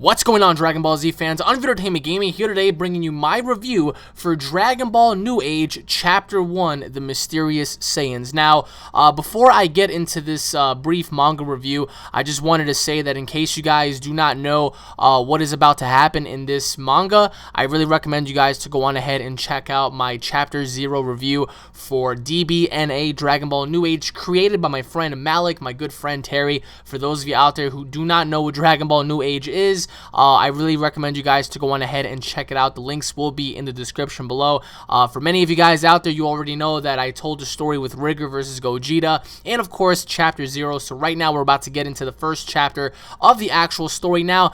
What's going on, Dragon Ball Z fans? UnrealEntGaming here today, bringing you my review for Dragon Ball New Age Chapter 1, The Mysterious Saiyans. Now, before I get into this brief manga review, I just wanted to say that in case you guys do not know what is about to happen in this manga, I really recommend you guys to go on ahead and check out my Chapter 0 review for DBNA Dragon Ball New Age, created by my friend Malik, my good friend Terry. For those of you out there who do not know what Dragon Ball New Age is, I really recommend you guys to go on ahead and check it out. The links will be in the description below. For many of you guys out there, you already know that I told the story with Rigor versus Vegeta, and of course Chapter 0. So right now we're about to get into the first chapter of the actual story. Now,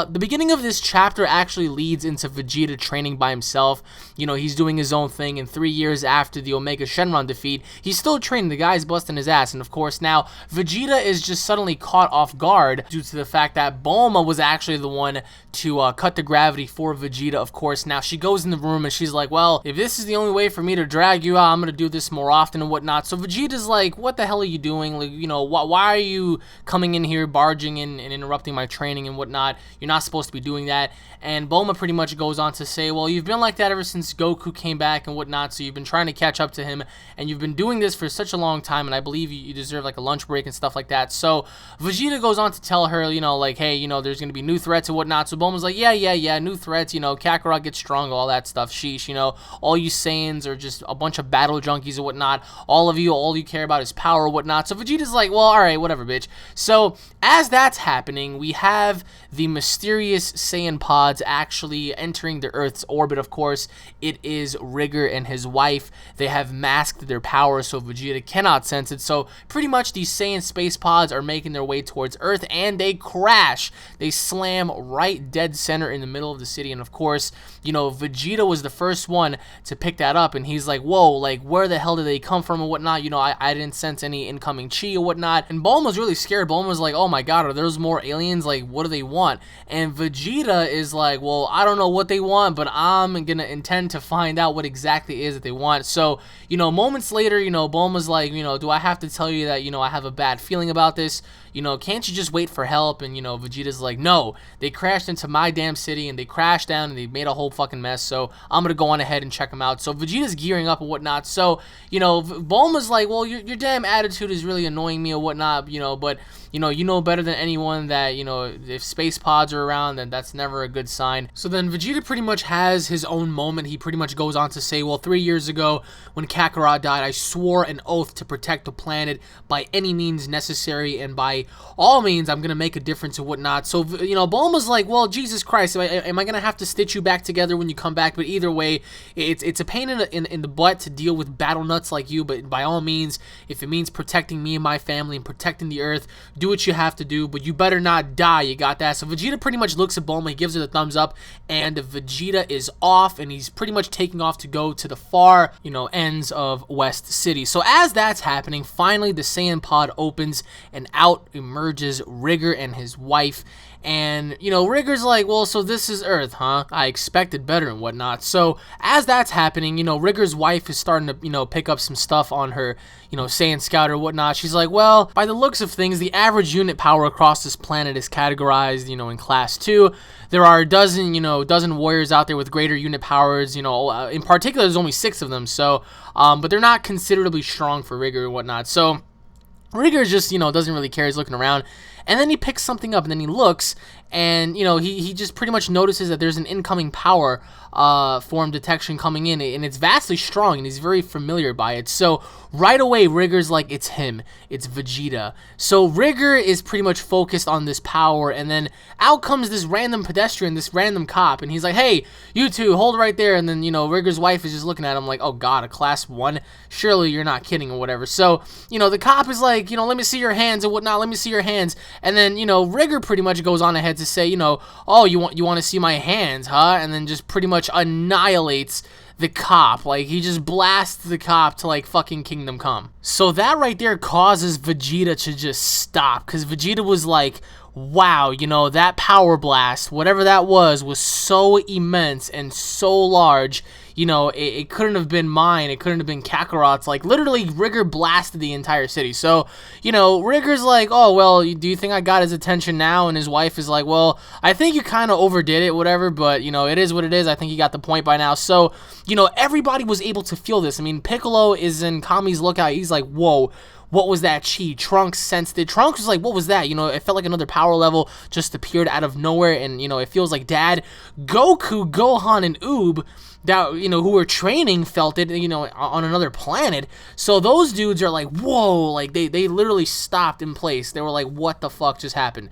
the beginning of this chapter actually leads into Vegeta training by himself. You know, he's doing his own thing, and 3 years after the Omega Shenron defeat, he's still training. The guy's busting his ass, and of course now Vegeta is just suddenly caught off guard due to the fact that Bulma was actually the one to cut the gravity for Vegeta, of course. Now she goes in the room and she's like, well, if this is the only way for me to drag you out, I'm gonna do this more often and whatnot. So Vegeta's like, what the hell are you doing? Like, you know, why are you coming in here, barging in and interrupting my training and whatnot? You're not supposed to be doing that. And Bulma pretty much goes on to say, well, you've been like that ever since Goku came back and whatnot, so you've been trying to catch up to him, and you've been doing this for such a long time, and I believe you deserve like a lunch break and stuff like that. So Vegeta goes on to tell her, you know, like, hey, you know, there's gonna be new threats and whatnot. So Bulma's like, yeah, new threats, you know, Kakarot gets stronger, all that stuff, sheesh, you know, all you Saiyans are just a bunch of battle junkies and whatnot. All you care about is power and whatnot. So Vegeta's like, well, alright, whatever, bitch. So as that's happening, we have the mysterious Saiyan pods actually entering the Earth's orbit. Of course, it is Rigor and his wife. They have masked their power so Vegeta cannot sense it. So pretty much these Saiyan space pods are making their way towards Earth, and they crash. They slam right dead center in the middle of the city. And of course, you know, Vegeta was the first one to pick that up, and he's like, whoa, like, where the hell did they come from and whatnot? You know, I didn't sense any incoming chi or whatnot. And Bulma's really scared. Bulma's like, oh my god, are there more aliens? Like, what do they want? And Vegeta is like, well, I don't know what they want, but I'm gonna intend to find out what exactly it is that they want. So, you know, moments later, you know, Bulma's like, you know, do I have to tell you that, you know, I have a bad feeling about this? You know, can't you just wait for help? And, you know, Vegeta's like, no, they crashed into my damn city, and they crashed down, and they made a whole fucking mess, so I'm gonna go on ahead and check them out. So Vegeta's gearing up and whatnot. So, you know, Bulma's like, well, your damn attitude is really annoying me or whatnot, you know, but, you know better than anyone that, you know, if space pods are around, then that's never a good sign. So then Vegeta pretty much has his own moment. He pretty much goes on to say, well, 3 years ago when Kakarot died, I swore an oath to protect the planet by any means necessary, and by all means I'm gonna make a difference and whatnot. So, you know, Bulma's like, well, Jesus Christ, am I gonna have to stitch you back together when you come back? But either way, it's a pain in the butt to deal with battle nuts like you, but by all means, if it means protecting me and my family and protecting the Earth, do what you have to do, but you better not die, you got that? So Vegeta pretty much looks at Bulma, he gives her the thumbs up, and Vegeta is off, and he's pretty much taking off to go to the far, you know, ends of West City. So as that's happening, finally the Saiyan pod opens, and out emerges Rigor and his wife. And, you know, Rigor's like, well, so this is Earth, huh? I expected better and whatnot. So as that's happening, you know, Rigor's wife is starting to, you know, pick up some stuff on her, you know, Saiyan Scout or whatnot. She's like, well, by the looks of things, the average unit power across this planet is categorized, you know, in class 2. There are a dozen warriors out there with greater unit powers, you know, in particular, there's only 6 of them. So, but they're not considerably strong for Rigor and whatnot. So Rigor just, you know, doesn't really care. He's looking around, and then he picks something up, and then he looks, and, you know, he just pretty much notices that there's an incoming power form detection coming in, and it's vastly strong, and he's very familiar by it. So right away, Rigor's like, it's him, it's Vegeta. So Rigor is pretty much focused on this power, and then out comes this random pedestrian, this random cop, and he's like, hey, you two, hold right there. And then, you know, Rigor's wife is just looking at him like, oh god, a class 1? Surely you're not kidding or whatever. So, you know, the cop is like, you know, let me see your hands and whatnot, let me see your hands. And then, you know, Rigor pretty much goes on ahead to say, you know, oh, you want to see my hands, huh? And then just pretty much annihilates the cop. Like, he just blasts the cop to, like, fucking Kingdom Come. So that right there causes Vegeta to just stop, because Vegeta was like, wow, you know, that power blast, whatever that was so immense and so large, you know, it couldn't have been mine. It couldn't have been Kakarot's. Like, literally, Rigor blasted the entire city. So, you know, Rigor's like, oh, well, do you think I got his attention now? And his wife is like, well, I think you kind of overdid it, whatever, but, you know, it is what it is. I think you got the point by now. So, you know, everybody was able to feel this. I mean, Piccolo is in Kami's lookout. He's like, whoa. What was that chi? Trunks sensed it. Trunks was like, what was that? You know, it felt like another power level just appeared out of nowhere, and, you know, it feels like Dad, Goku, Gohan, and Oob, that, you know, who were training felt it, you know, on another planet. So those dudes are like, whoa, like, they literally stopped in place. They were like, what the fuck just happened?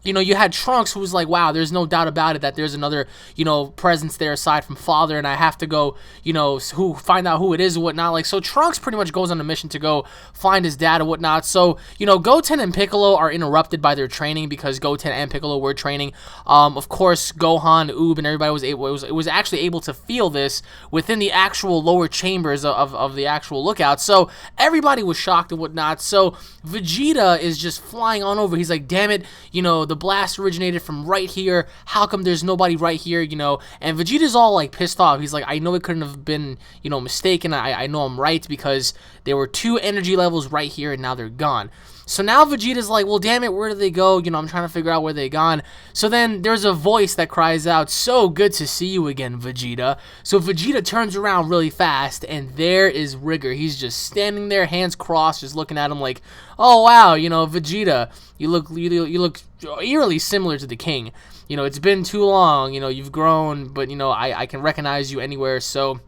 You know, you had Trunks, who was like, wow, there's no doubt about it that there's another, you know, presence there aside from Father, and I have to go, you know, find out who it is and whatnot. Like, so Trunks pretty much goes on a mission to go find his dad and whatnot. So, you know, Goten and Piccolo are interrupted by their training because Goten and Piccolo were training. Of course, Gohan, Oob, and everybody was actually able to feel this within the actual lower chambers of the actual lookout. So everybody was shocked and whatnot. So Vegeta is just flying on over. He's like, damn it, you know, the blast originated from right here. How come there's nobody right here, you know? And Vegeta's all like pissed off. He's like, I know it couldn't have been, you know, mistaken. I know I'm right because there were 2 energy levels right here and now they're gone. So now Vegeta's like, well, damn it, where did they go? You know, I'm trying to figure out where they gone. So then there's a voice that cries out, so good to see you again, Vegeta. So Vegeta turns around really fast, and there is Rigor. He's just standing there, hands crossed, just looking at him like, oh, wow, you know, Vegeta, you look eerily similar to the king. You know, it's been too long, you know, you've grown, but, you know, I can recognize you anywhere, so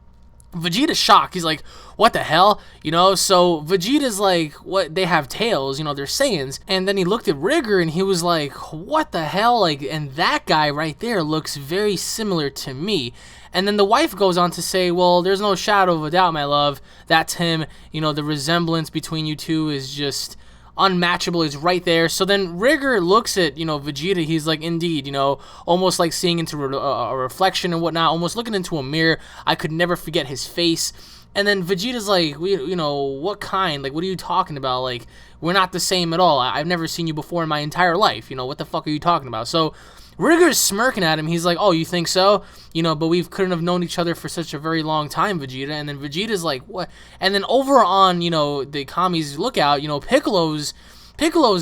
Vegeta's shocked. He's like, what the hell? You know, so Vegeta's like, what? They have tails, you know, they're Saiyans. And then he looked at Rigor and he was like, what the hell? Like, and that guy right there looks very similar to me. And then the wife goes on to say, well, there's no shadow of a doubt, my love. That's him. You know, the resemblance between you two is just unmatchable. Is right there. So then Rigor looks at, you know, Vegeta. He's like, indeed, you know, almost like seeing into a reflection and whatnot, almost looking into a mirror. I could never forget his face. And then Vegeta's like, you know, what kind? Like, what are you talking about? Like, we're not the same at all. I've never seen you before in my entire life. You know, what the fuck are you talking about? So Rigor's smirking at him. He's like, oh, you think so? You know, but we couldn't have known each other for such a very long time, Vegeta. And then Vegeta's like, what? And then over on, you know, the Kami's lookout, you know, Piccolo's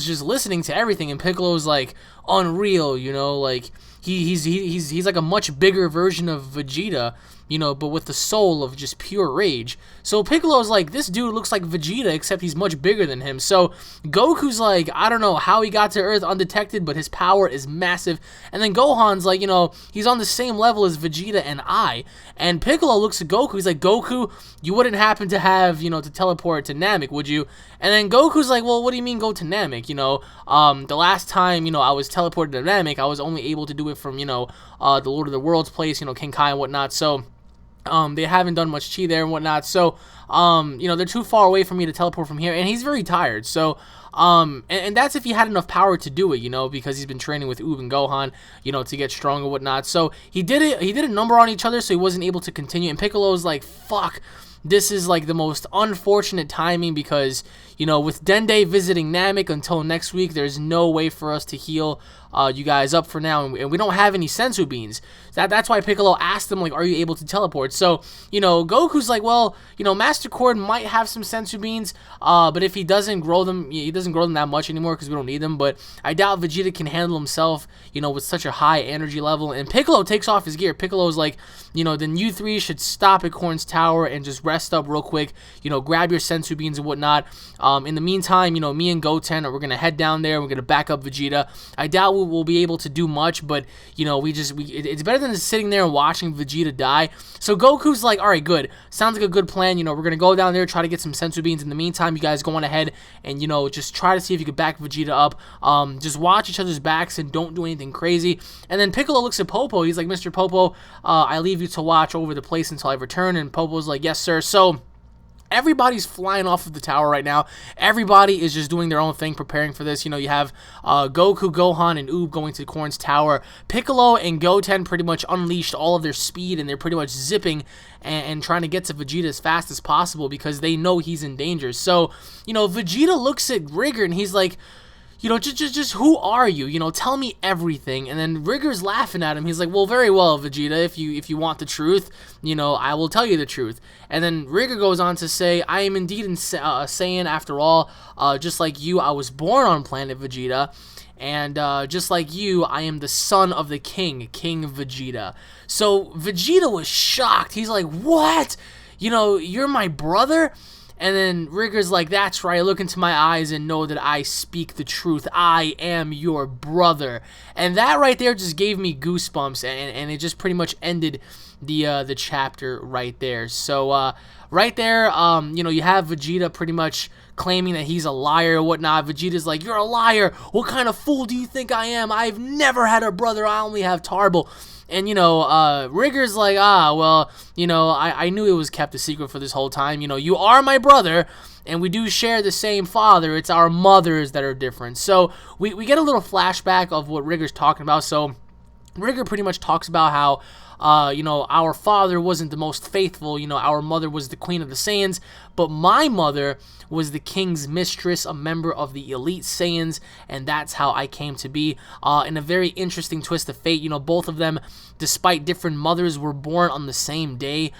just listening to everything, and Piccolo's like, unreal, you know, like he's like a much bigger version of Vegeta, you know, but with the soul of just pure rage. So Piccolo's like, this dude looks like Vegeta, except he's much bigger than him. So Goku's like, I don't know how he got to Earth undetected, but his power is massive. And then Gohan's like, you know, he's on the same level as Vegeta and I. And Piccolo looks at Goku. He's like, Goku, you wouldn't happen to have, you know, to teleport to Namek, would you? And then Goku's like, well, what do you mean go to Namek? You know, the last time, you know, I was teleported to Namek, I was only able to do it from, you know, the Lord of the World's place, you know, King Kai and whatnot. So they haven't done much chi there and whatnot, so, you know, they're too far away for me to teleport from here, and he's very tired, so, and that's if he had enough power to do it, you know, because he's been training with Oob and Gohan, you know, to get strong and whatnot, so he did a number on each other, so he wasn't able to continue, and Piccolo's like, fuck, this is like the most unfortunate timing because, you know, with Dende visiting Namek until next week, there's no way for us to heal you guys up for now, and we don't have any sensu beans. That's why Piccolo asked him, like, are you able to teleport? So, you know, Goku's like, well, you know, Master Cord might have some sensu beans, but if he doesn't grow them, he doesn't grow them that much anymore because we don't need them, but I doubt Vegeta can handle himself, you know, with such a high energy level, and Piccolo takes off his gear. Piccolo's like, you know, then you three should stop at Korn's Tower and just rest up real quick, you know, grab your sensu beans and whatnot. In the meantime, you know, me and Goten, we're going to head down there, we're going to back up Vegeta. I doubt we'll be able to do much, but, you know, it's better than just sitting there and watching Vegeta die. So Goku's like, all right, good. Sounds like a good plan. You know, we're going to go down there, try to get some sensu beans. In the meantime, you guys go on ahead and, you know, just try to see if you can back Vegeta up. Just watch each other's backs and don't do anything crazy. And then Piccolo looks at Popo. He's like, Mr. Popo, I leave you to watch over the place until I return. And Popo's like, yes, sir. So everybody's flying off of the tower right now. Everybody is just doing their own thing, preparing for this. You know, you have Goku, Gohan, and Oob going to Korn's Tower. Piccolo and Goten pretty much unleashed all of their speed, and they're pretty much zipping and trying to get to Vegeta as fast as possible because they know he's in danger. So, you know, Vegeta looks at Rigor, and he's like, just who are you? Tell me everything. And then Rigor's laughing at him. He's like, well, very well, Vegeta. If you want the truth, I will tell you the truth. And then Rigor goes on to say, I am indeed a Saiyan after all. Just like you, I was born on planet Vegeta. And just like you, I am the son of the king, King Vegeta. So Vegeta was shocked. He's like, what? You're my brother? And then Rigor's like, that's right, look into my eyes and know that I speak the truth. I am your brother. And that right there just gave me goosebumps, and it just pretty much ended the chapter right there. So right there, you have Vegeta pretty much claiming that he's a liar or whatnot. Vegeta's like, you're a liar. What kind of fool do you think I am? I've never had a brother. I only have Tarble. And, Rigor's like, well, I knew it was kept a secret for this whole time. You are my brother, and we do share the same father. It's our mothers that are different. So we get a little flashback of what Rigor's talking about. So Rigor pretty much talks about how, our father wasn't the most faithful. Our mother was the queen of the Saiyans, but my mother was the king's mistress, a member of the elite Saiyans, and that's how I came to be. In a very interesting twist of fate, both of them, despite different mothers, were born on the same day,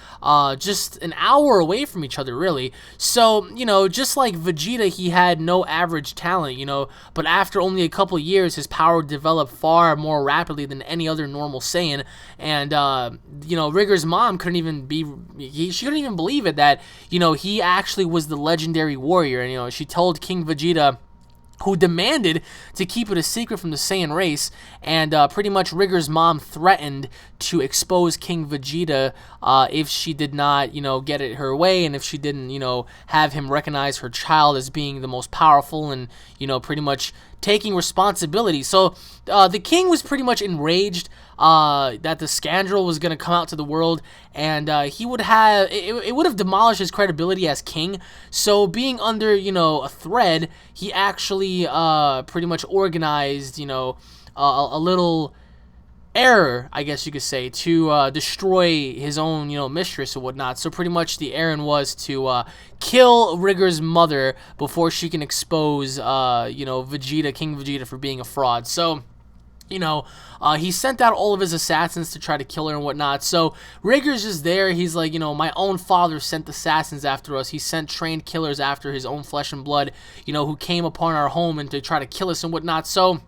just an hour away from each other, really. So, just like Vegeta, he had no average talent, but after only a couple years, his power developed far more rapidly than any other normal Saiyan, and, Rigor's mom she couldn't even believe it, that, he actually was the legendary warrior, and, she told King Vegeta, who demanded to keep it a secret from the Saiyan race, and pretty much Rigor's mom threatened to expose King Vegeta if she did not, get it her way, and if she didn't, have him recognize her child as being the most powerful and, pretty much taking responsibility. So the king was pretty much enraged that the scandal was going to come out to the world, and he would have it would have demolished his credibility as king. So being under a threat, he actually pretty much organized a little error, I guess you could say, to destroy his own mistress or whatnot. So pretty much the errand was to kill Rigor's mother before she can expose Vegeta, King Vegeta, for being a fraud. So he sent out all of his assassins to try to kill her and whatnot. So Rigor's just there. He's like, my own father sent assassins after us. He sent trained killers after his own flesh and blood, who came upon our home and to try to kill us and whatnot. So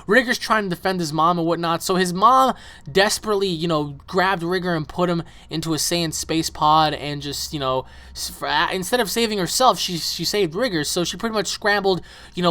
Rigor's trying to defend his mom and whatnot. So his mom desperately, grabbed Rigor and put him into a Saiyan space pod, and just, instead of saving herself, she saved Rigor. So she pretty much scrambled,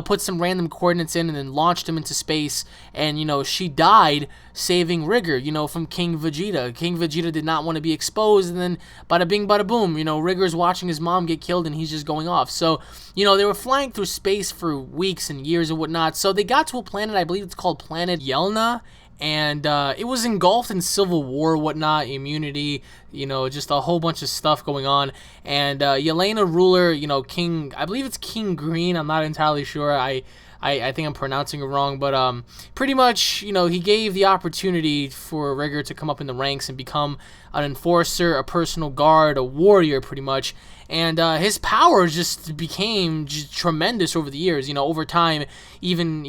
put some random coordinates in and then launched him into space. And, she died saving Rigor, from King Vegeta. King Vegeta did not want to be exposed, and then bada bing, bada boom, Rigor's watching his mom get killed, and he's just going off. So, they were flying through space for weeks and years and whatnot. So they got to a planet, I believe it's called Planet Yelna, and it was engulfed in civil war, whatnot, immunity, just a whole bunch of stuff going on. And Yelena ruler, King, I believe it's King Green, I'm not entirely sure, I think I'm pronouncing it wrong, but pretty much, he gave the opportunity for Rigor to come up in the ranks and become an enforcer, a personal guard, a warrior, pretty much. And his power just became tremendous over the years. Over time, even,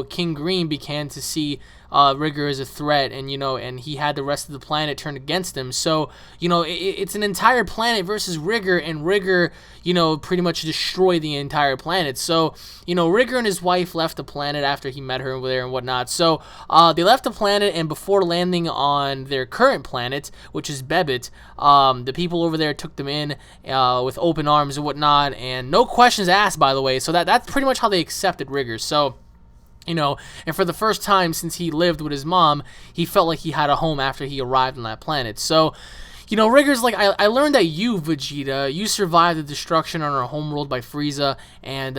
King Green began to see Rigor as a threat, and and he had the rest of the planet turned against him. So it's an entire planet versus Rigor, and Rigor pretty much destroyed the entire planet. So Rigor and his wife left the planet after he met her over there and whatnot. So they left the planet, and before landing on their current planet, which is Bebit, the people over there took them in with open arms and whatnot, and no questions asked, by the way. So that's pretty much how they accepted Rigor. So and for the first time since he lived with his mom, he felt like he had a home after he arrived on that planet. So, Rigor's like, I learned that you, Vegeta, you survived the destruction on our homeworld by Frieza, and,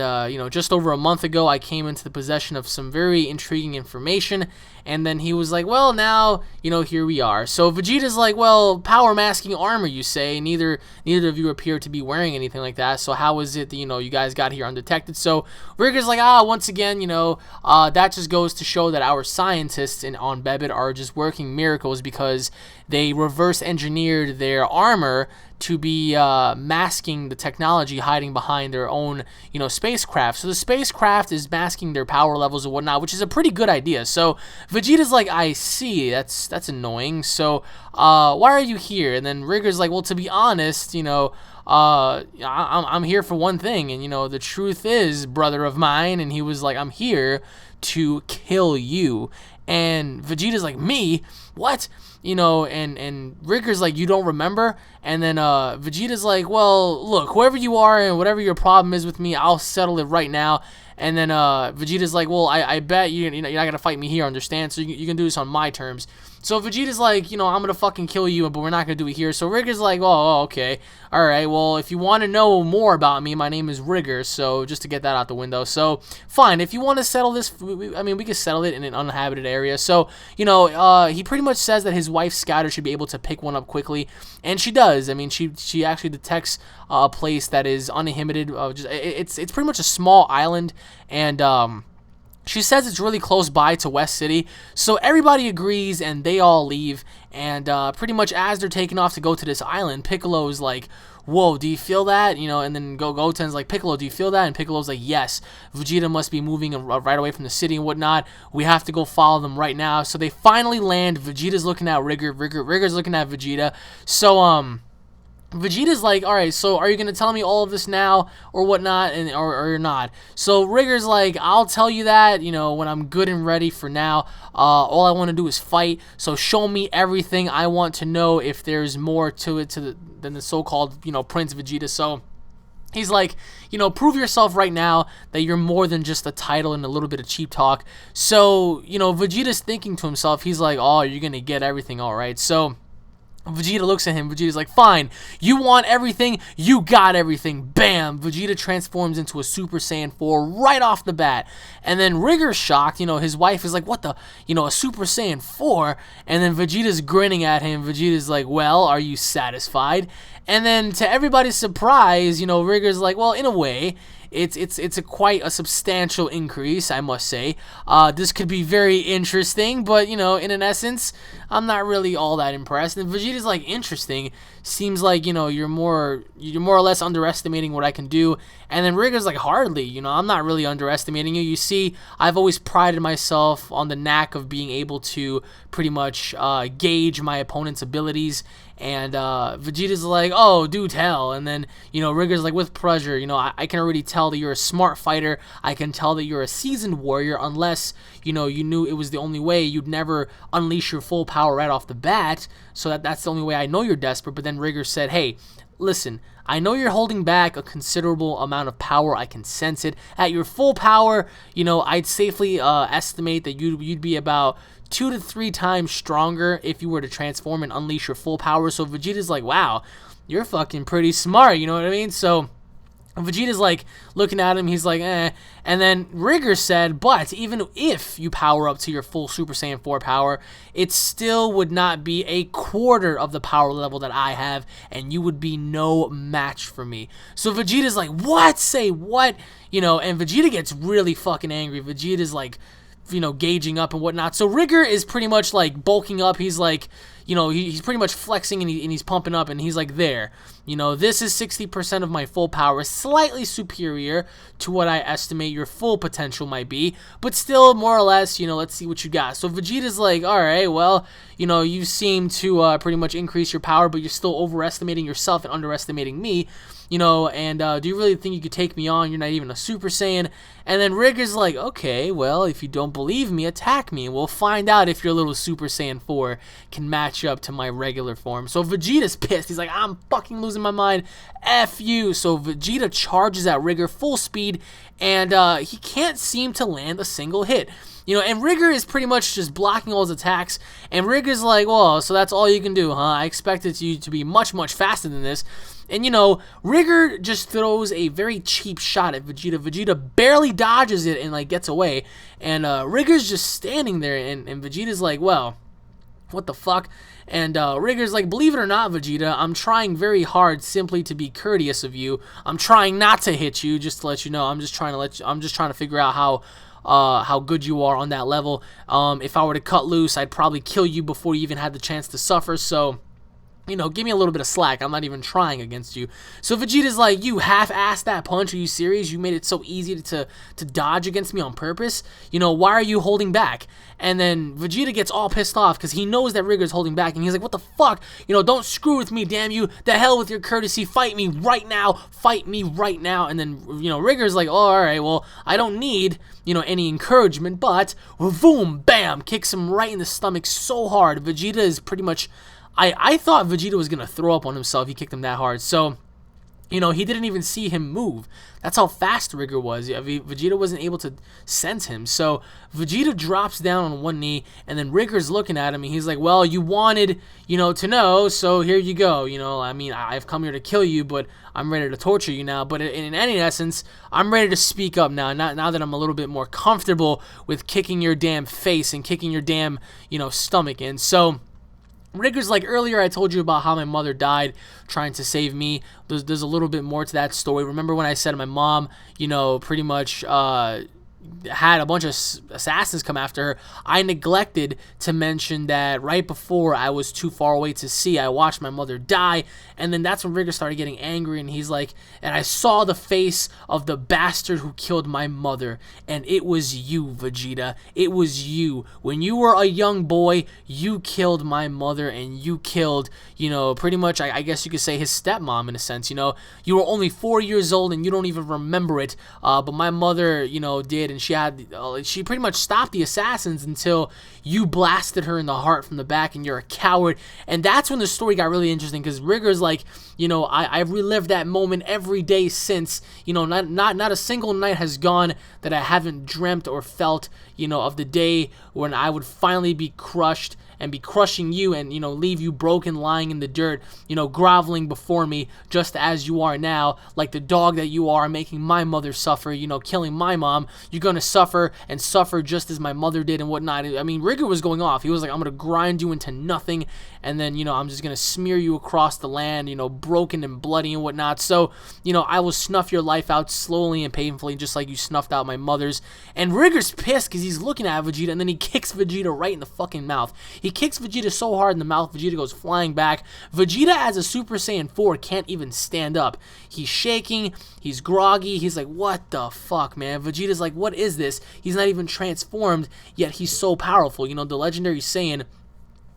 just over a month ago, I came into the possession of some very intriguing information, and then he was like, well, now, here we are. So Vegeta's like, well, power masking armor, you say, neither of you appear to be wearing anything like that, so how is it that, you guys got here undetected? So Rigor's like, once again, that just goes to show that our scientists on Bebit are just working miracles, because they reverse engineered their armor to be masking the technology hiding behind their own, spacecraft. So the spacecraft is masking their power levels and whatnot, which is a pretty good idea. So Vegeta's like, I see, that's annoying. So why are you here? And then Rigor's like, well, to be honest, I'm here for one thing, and the truth is, brother of mine. And he was like, I'm here to kill you. And Vegeta's like, me? What? And Rigor's like, you don't remember? And then Vegeta's like, well, look, whoever you are and whatever your problem is with me, I'll settle it right now. And then Vegeta's like, well, I bet you're not going to fight me here, understand? So you can do this on my terms. So Vegeta's like, I'm going to fucking kill you, but we're not going to do it here. So Rigor's like, oh, okay. All right, well, if you want to know more about me, my name is Rigor. So just to get that out the window. So fine, if you want to settle this, we can settle it in an uninhabited area. So, he pretty much says that his wife, Scouter, should be able to pick one up quickly. And she does. I mean, she actually detects a place that is uninhibited. It's pretty much a small island. And, she says it's really close by to West City, so everybody agrees and they all leave. And pretty much as they're taking off to go to this island, Piccolo's like, whoa, do you feel that? And then Goten's like, Piccolo, do you feel that? And Piccolo's like, yes, Vegeta must be moving right away from the city and whatnot. We have to go follow them right now. So they finally land. Vegeta's looking at Rigor's looking at Vegeta. So, Vegeta's like, all right, so are you going to tell me all of this now or whatnot, or you're not? So Rigor's like, I'll tell you that, when I'm good and ready. For now, all I want to do is fight, so show me everything. I want to know if there's more to it than the so-called, Prince Vegeta. So he's like, prove yourself right now that you're more than just a title and a little bit of cheap talk. So, Vegeta's thinking to himself, he's like, oh, you're going to get everything, all right? So Vegeta looks at him. Vegeta's like, fine, you want everything, you got everything. Bam! Vegeta transforms into a Super Saiyan 4 right off the bat. And then Rigor's shocked. His wife is like, what the, a Super Saiyan 4? And then Vegeta's grinning at him. Vegeta's like, well, are you satisfied? And then to everybody's surprise, Rigor's like, well, in a way, it's quite a substantial increase, I must say. This could be very interesting, but in an essence, I'm not really all that impressed. And Vegeta's like, interesting. Seems like you're more or less underestimating what I can do. And then Rigor's like, hardly. I'm not really underestimating you. You see, I've always prided myself on the knack of being able to pretty much gauge my opponent's abilities. And Vegeta's like, oh, do tell. And then, Rigor's like, with pleasure. I can already tell that you're a smart fighter. I can tell that you're a seasoned warrior, unless, you knew it was the only way. You'd never unleash your full power right off the bat. So that's the only way I know you're desperate. But then Rigor said, hey, listen, I know you're holding back a considerable amount of power. I can sense it. At your full power, I'd safely estimate that you'd be about 2 to 3 times stronger if you were to transform and unleash your full power. So Vegeta's like, wow, you're fucking pretty smart, you know what I mean? So Vegeta's like looking at him, he's like, eh. And then Rigor said, but even if you power up to your full Super Saiyan 4 power, it still would not be a quarter of the power level that I have, and you would be no match for me. So Vegeta's like, what? Say what? And Vegeta gets really fucking angry. Vegeta's like, gauging up and whatnot. So Rigor is pretty much like bulking up. He's like, he's pretty much flexing and he's pumping up, and he's like, there, this is 60% of my full power, slightly superior to what I estimate your full potential might be, but still more or less, let's see what you got. So Vegeta's like, all right, well, you seem to pretty much increase your power, but you're still overestimating yourself and underestimating me. And do you really think you could take me on? You're not even a Super Saiyan. And then Rigor's like, okay, well, if you don't believe me, attack me, and we'll find out if your little Super Saiyan 4 can match up to my regular form. So Vegeta's pissed. He's like, I'm fucking losing my mind. F you. So Vegeta charges at Rigor full speed, and he can't seem to land a single hit. And Rigor is pretty much just blocking all his attacks, and Rigor's like, well, so that's all you can do, huh? I expected you to be much, much faster than this. And, Rigor just throws a very cheap shot at Vegeta. Vegeta barely dodges it and, gets away. And Rigor's just standing there, and Vegeta's like, well, what the fuck? And Rigor's like, believe it or not, Vegeta, I'm trying very hard simply to be courteous of you. I'm trying not to hit you, just to let you know. I'm just trying to figure out how good you are on that level. If I were to cut loose, I'd probably kill you before you even had the chance to suffer. So, you know, give me a little bit of slack. I'm not even trying against you. So Vegeta's like, you half-assed that punch. Are you serious? You made it so easy to dodge against me on purpose. You know, why are you holding back? And then Vegeta gets all pissed off because he knows that Rigor's holding back. And he's like, what the fuck? You know, don't screw with me, damn you. The hell with your courtesy. Fight me right now. Fight me right now. And then, you know, Rigor's like, oh, all right, well, I don't need, you know, any encouragement. But, boom, bam, kicks him right in the stomach so hard. Vegeta is pretty much... I thought Vegeta was going to throw up on himself. He kicked him that hard. So, you know, he didn't even see him move. That's how fast Rigor was. Vegeta wasn't able to sense him. So, Vegeta drops down on one knee, and then Rigor's looking at him, and he's like, well, you wanted, you know, to know, so here you go. You know, I mean, I've come here to kill you, but I'm ready to torture you now. But in any essence, I'm ready to speak up now. Now that I'm a little bit more comfortable with kicking your damn face and kicking your damn, you know, stomach in. So... Rigor's like, earlier I told you about how my mother died trying to save me. There's a little bit more to that story. Remember when I said my mom, you know, pretty much had a bunch of assassins come after her? I neglected to mention that right before I was too far away to see, I watched my mother die. And then that's when Rigor started getting angry, and he's like, and I saw the face of the bastard who killed my mother, and it was you, Vegeta. It was you. When you were a young boy, you killed my mother, and you killed, you know, pretty much, I guess you could say, his stepmom in a sense. You know, you were only 4 years old, and you don't even remember it, but my mother, you know, did, and she pretty much stopped the assassins until you blasted her in the heart from the back, and you're a coward. And that's when the story got really interesting, because Rigor's like, you know, I've relived that moment every day since. You know, not a single night has gone that I haven't dreamt or felt, you know, of the day when I would finally be crushed and be crushing you and, you know, leave you broken, lying in the dirt, you know, groveling before me just as you are now, like the dog that you are, making my mother suffer, you know, killing my mom. You're going to suffer and suffer just as my mother did and whatnot. I mean, Rigor was going off. He was like, I'm going to grind you into nothing, and then, you know, I'm just going to smear you across the land, you know, broken and bloody and whatnot. So, you know, I will snuff your life out slowly and painfully, just like you snuffed out my mother's. And Rigor's pissed because he's looking at Vegeta, and then he kicks Vegeta right in the fucking mouth. He kicks Vegeta so hard in the mouth, Vegeta goes flying back. Vegeta, as a Super Saiyan 4, can't even stand up. He's shaking, he's groggy, he's like, what the fuck, man? Vegeta's like, what is this? He's not even transformed, yet he's so powerful. You know, the legendary Saiyan,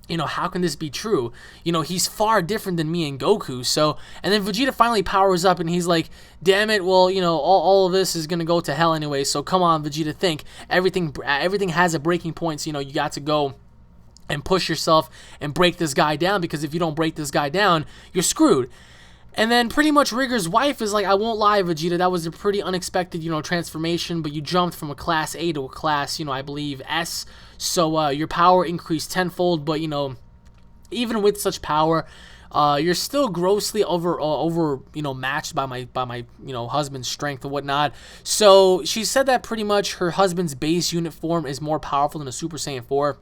you know, how can this be true? You know, he's far different than me and Goku. So, and then Vegeta finally powers up, and he's like, damn it, well, you know, all of this is gonna go to hell anyway, so come on, Vegeta, think. Everything has a breaking point, so, you know, you got to go and push yourself and break this guy down, because if you don't break this guy down, you're screwed. And then pretty much Rigor's wife is like, I won't lie, Vegeta, that was a pretty unexpected, you know, transformation, but you jumped from a class A to a class, you know, I believe S, so your power increased tenfold, but, you know, even with such power, you're still grossly over you know, matched by my you know, husband's strength and whatnot. So she said that pretty much her husband's base unit form is more powerful than a Super Saiyan 4.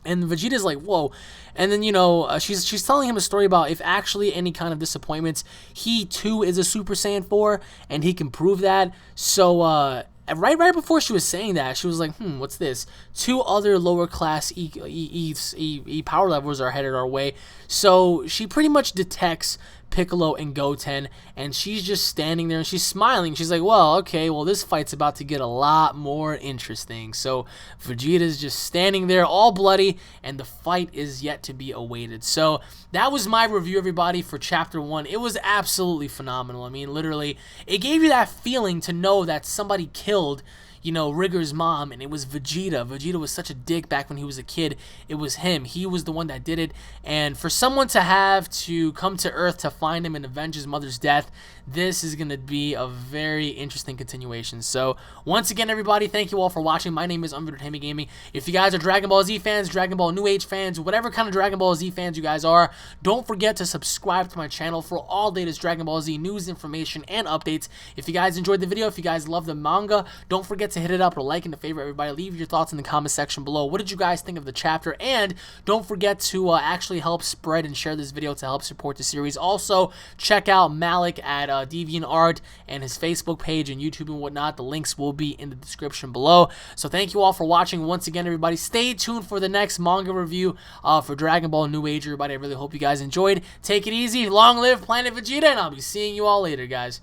And Vegeta's like, whoa. And then, you know, she's telling him a story about if actually any kind of disappointments, he too is a Super Saiyan 4, and he can prove that. So, right before she was saying that, she was like, what's this? 2 other lower class E power levels are headed our way. So she pretty much detects Piccolo and Goten, and she's just standing there and she's smiling. She's like, well, okay, well, this fight's about to get a lot more interesting. So Vegeta's just standing there all bloody, and the fight is yet to be awaited. So that was my review, everybody, for Chapter 1. It was absolutely phenomenal. I mean, literally, it gave you that feeling to know that somebody killed, you know, Rigor's mom, and it was Vegeta. Vegeta was such a dick back when he was a kid. It was him. He was the one that did it. And for someone to have to come to Earth to find him and avenge his mother's death, this is going to be a very interesting continuation. So, once again, everybody, thank you all for watching. My name is UnrealEntGaming. If you guys are Dragon Ball Z fans, Dragon Ball New Age fans, whatever kind of Dragon Ball Z fans you guys are, don't forget to subscribe to my channel for all latest Dragon Ball Z news, information, and updates. If you guys enjoyed the video, if you guys love the manga, don't forget to hit it up or like and a favorite, everybody. Leave your thoughts in the comment section below. What did you guys think of the chapter? And don't forget to actually help spread and share this video to help support the series. Also, check out Malik at DeviantArt and his Facebook page and YouTube and whatnot. The links will be in the description below. So thank you all for watching once again, everybody. Stay tuned for the next manga review for Dragon Ball New Age, everybody. I really hope you guys enjoyed. Take it easy. Long live Planet Vegeta, and I'll be seeing you all later, guys.